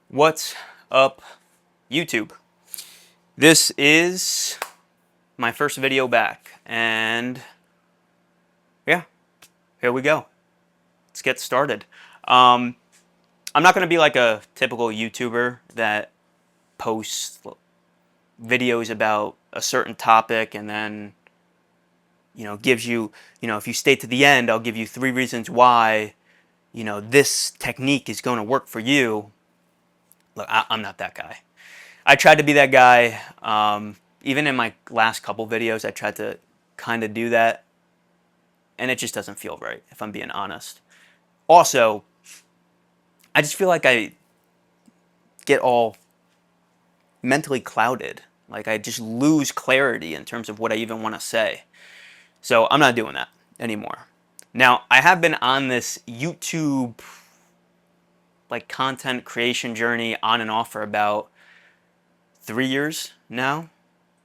What's up, YouTube? This is my first video back, and yeah, here we go. Let's get started. I'm not going to be like a typical YouTuber that posts videos about a certain topic and then, gives you, if you stay to the end, I'll give you 3 reasons why, this technique is going to work for you. Look, I'm not that guy. I tried to be that guy. Even in my last couple videos, I tried to kind of do that, and it just doesn't feel right, if I'm being honest. Also, I just feel like I get all mentally clouded. Like I just lose clarity in terms of what I even want to say. So I'm not doing that anymore. Now, I have been on this YouTube like content creation journey on and off for about 3 years now.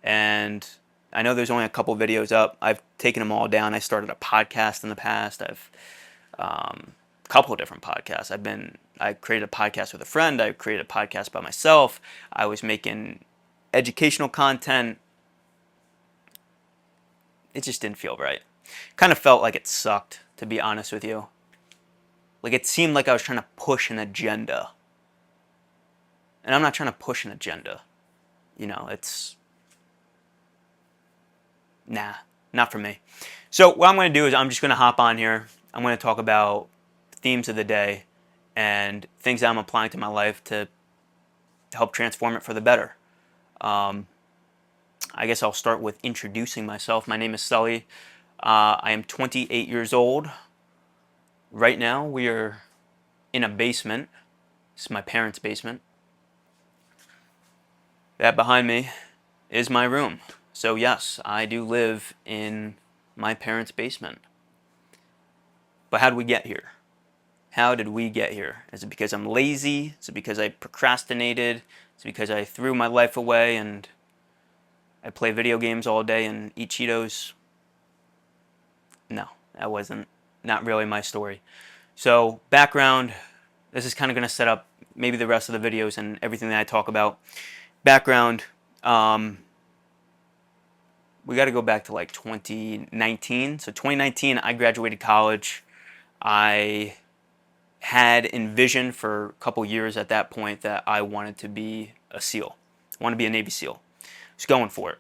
And I know there's only a couple videos up. I've taken them all down. I started a podcast in the past. I've a couple of different podcasts. I created a podcast with a friend. I created a podcast by myself. I was making educational content. It just didn't feel right. Kind of felt like it sucked, to be honest with you. Like it seemed like I was trying to push an agenda. And I'm not trying to push an agenda. It's nah, not for me. So what I'm going to do is I'm just going to hop on here. I'm going to talk about themes of the day and things that I'm applying to my life to help transform it for the better. I guess I'll start with introducing myself. My name is Sully. I am 28 years old. Right now we are in a basement. This is my parents' basement. That behind me is my room. So yes, I do live in my parents' basement. But how did we get here? How did we get here? Is it because I'm lazy? Is it because I procrastinated? Is it because I threw my life away and I play video games all day and eat Cheetos? No, that wasn't, not really my story. So background, this is kind of going to set up maybe the rest of the videos and everything that I talk about. Background, we got to go back to like 2019. So 2019, I graduated college. I had envisioned for a couple years at that point that I wanted to be a SEAL. I wanted to be a Navy SEAL. I was going for it.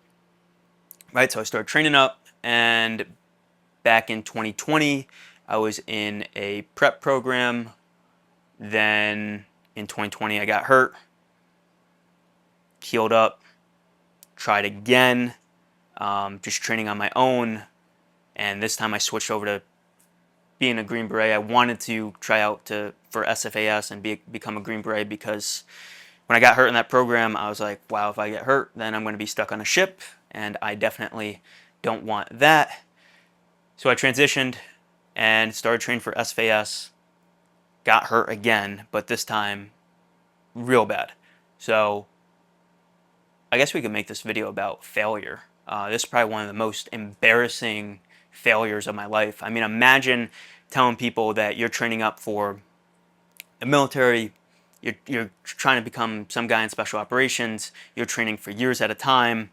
Right, so I started training up, and back in 2020, I was in a prep program. Then in 2020, I got hurt, healed up, tried again, just training on my own, and this time I switched over to being a Green Beret. I wanted to try out for SFAS and become a Green Beret because when I got hurt in that program, I was like, wow, if I get hurt, then I'm going to be stuck on a ship, and I definitely don't want that. So I transitioned and started training for SFAS, got hurt again, but this time real bad. So I guess we could make this video about failure. This is probably one of the most embarrassing failures of my life. I mean, imagine telling people that you're training up for the military, you're trying to become some guy in special operations, you're training for years at a time.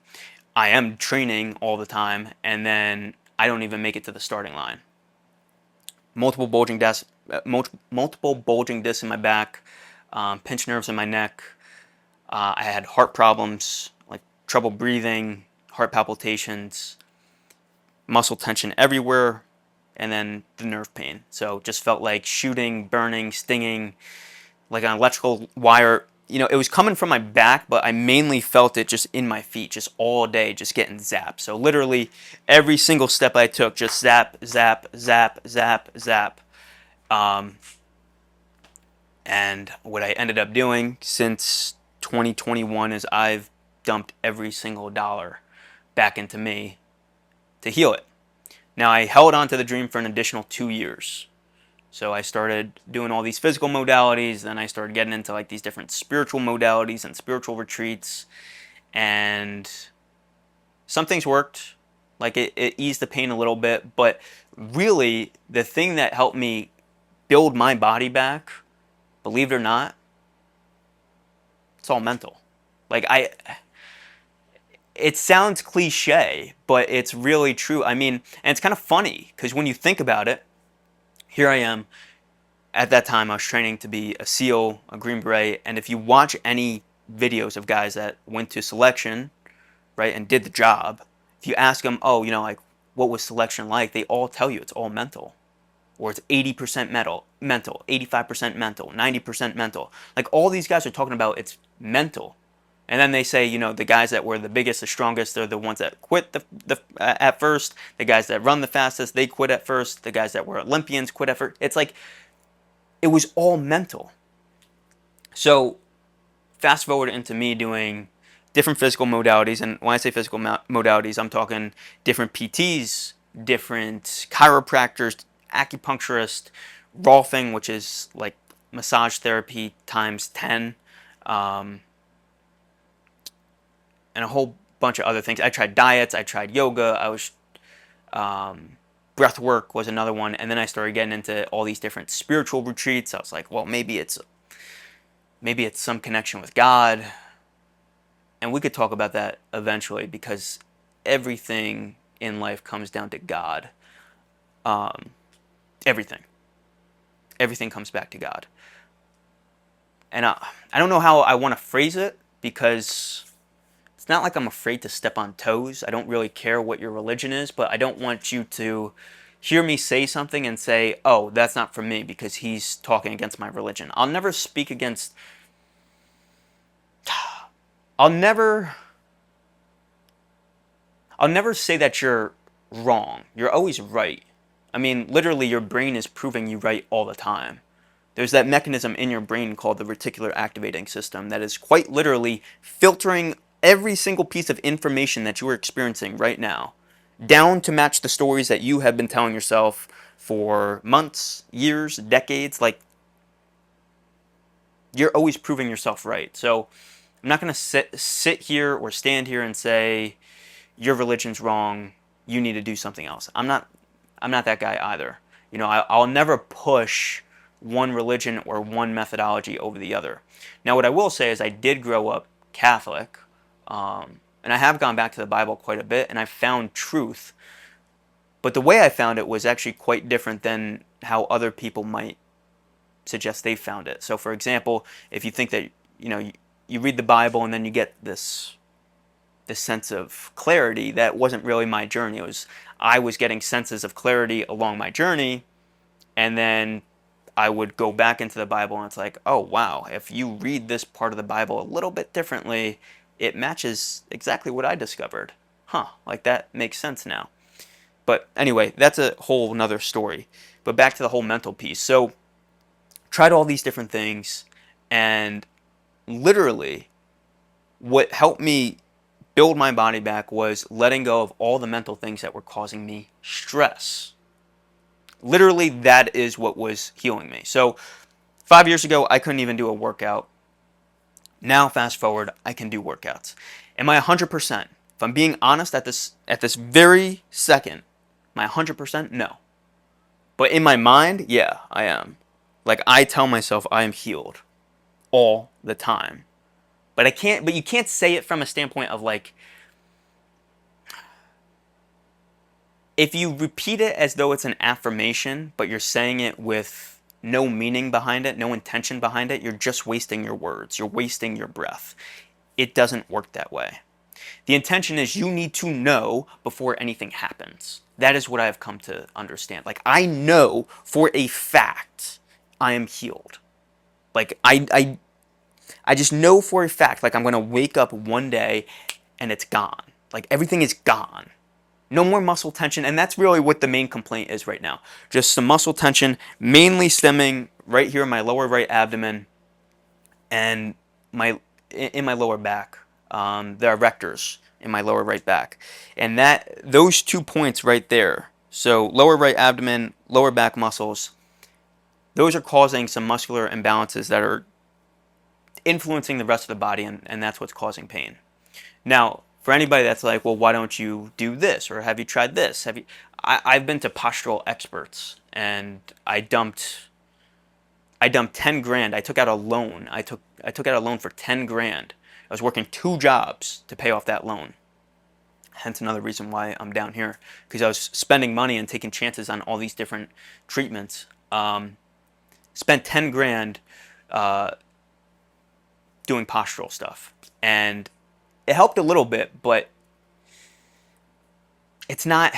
I am training all the time, and then I don't even make it to the starting line. Multiple bulging discs in my back, pinched nerves in my neck. I had heart problems, like trouble breathing, heart palpitations, muscle tension everywhere, and then the nerve pain. So just felt like shooting, burning, stinging, like an electrical wire. It was coming from my back, but I mainly felt it just in my feet, just all day, just getting zapped. So literally every single step I took, just zap, zap, zap, zap, zap. And what I ended up doing since 2021 is I've dumped every single dollar back into me to heal it. Now, I held on to the dream for an additional 2 years. So I started doing all these physical modalities, then I started getting into like these different spiritual modalities and spiritual retreats, and some things worked, like it eased the pain a little bit, but really the thing that helped me build my body back, believe it or not, It's all mental. Like it sounds cliche, but it's really true. I mean, and it's kind of funny because when you think about it, here I am. At that time, I was training to be a SEAL, a Green Beret, and if you watch any videos of guys that went to selection, right, and did the job, if you ask them, oh, like, what was selection like, they all tell you it's all mental. Or it's 80% mental, 85% mental, 90% mental. Like, all these guys are talking about it's mental. And then they say, the guys that were the biggest, the strongest, they're the ones that quit at first. The guys that run the fastest, they quit at first. The guys that were Olympians quit at first. It's like, it was all mental. So fast forward into me doing different physical modalities. And when I say physical modalities, I'm talking different PTs, different chiropractors, acupuncturist, Rolfing, which is like massage therapy times 10, and a whole bunch of other things. I tried diets, I tried yoga, breath work was another one, and then I started getting into all these different spiritual retreats. I was like, well, maybe it's some connection with God, and we could talk about that eventually because everything in life comes down to God. Everything comes back to God. And I don't know how I want to phrase it because it's not like I'm afraid to step on toes. I don't really care what your religion is, but I don't want you to hear me say something and say, oh, that's not for me because he's talking against my religion. I'll never speak against... I'll never say that you're wrong. You're always right. I mean, literally, your brain is proving you right all the time. There's that mechanism in your brain called the reticular activating system that is quite literally filtering every single piece of information that you are experiencing right now down to match the stories that you have been telling yourself for months, years, decades. Like, you're always proving yourself right. So I'm not going to sit here or stand here and say your religion's wrong, you need to do something else. I'm not that guy either. I'll never push one religion or one methodology over the other. Now, what I will say is I did grow up Catholic, and I have gone back to the Bible quite a bit, and I found truth. But the way I found it was actually quite different than how other people might suggest they found it. So, for example, if you think that, you read the Bible and then you get this sense of clarity, that wasn't really my journey. I was getting senses of clarity along my journey, and then I would go back into the Bible and it's like, oh wow, if you read this part of the Bible a little bit differently, it matches exactly what I discovered. Like that makes sense now. But anyway, that's a whole nother story. But back to the whole mental piece. So tried all these different things, and literally what helped me build my body back was letting go of all the mental things that were causing me stress. Literally, that is what was healing me. So 5 years ago, I couldn't even do a workout. Now, fast forward, I can do workouts. Am I 100%? If I'm being honest at this very second, am I 100%? No. But in my mind, yeah, I am. Like, I tell myself I am healed all the time. But you can't say it from a standpoint of like, if you repeat it as though it's an affirmation, but you're saying it with no meaning behind it, no intention behind it, you're just wasting your words. You're wasting your breath. It doesn't work that way. The intention is you need to know before anything happens. That is what I have come to understand. Like, I know for a fact I am healed. Like, I just know for a fact, like, I'm going to wake up one day and it's gone. Like, everything is gone. No more muscle tension, and that's really what the main complaint is right now. Just some muscle tension, mainly stemming right here in my lower right abdomen and in my lower back. There are erectors in my lower right back. And those 2 points right there, so lower right abdomen, lower back muscles, those are causing some muscular imbalances that are influencing the rest of the body, and that's what's causing pain. Now, for anybody that's like, well, why don't you do this? Or have you tried this? I've been to postural experts, and I dumped I dumped 10 grand. I took out a loan. I took out a loan for 10 grand. I was working 2 jobs to pay off that loan. Hence another reason why I'm down here, because I was spending money and taking chances on all these different treatments. Spent 10 grand doing postural stuff, and it helped a little bit, but it's not,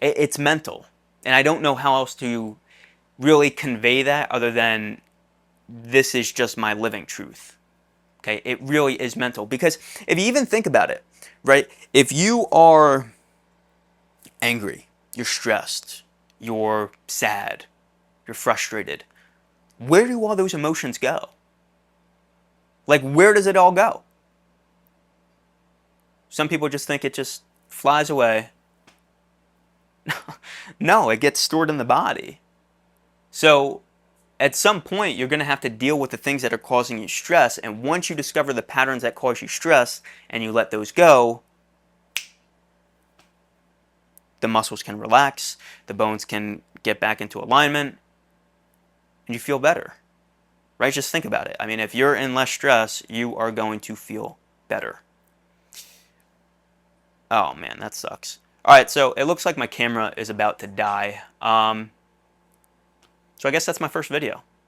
it's mental, and I don't know how else to really convey that other than this is just my living truth. Okay, it really is mental, because if you even think about it, right, if you are angry, you're stressed, you're sad, you're frustrated, where do all those emotions go? Like, where does it all go? Some people just think it just flies away. No, it gets stored in the body. So at some point, you're going to have to deal with the things that are causing you stress. And once you discover the patterns that cause you stress and you let those go, the muscles can relax, the bones can get back into alignment, and you feel better. Right? Just think about it. I mean, if you're in less stress, you are going to feel better. Oh man, that sucks. Alright, so it looks like my camera is about to die. So I guess that's my first video.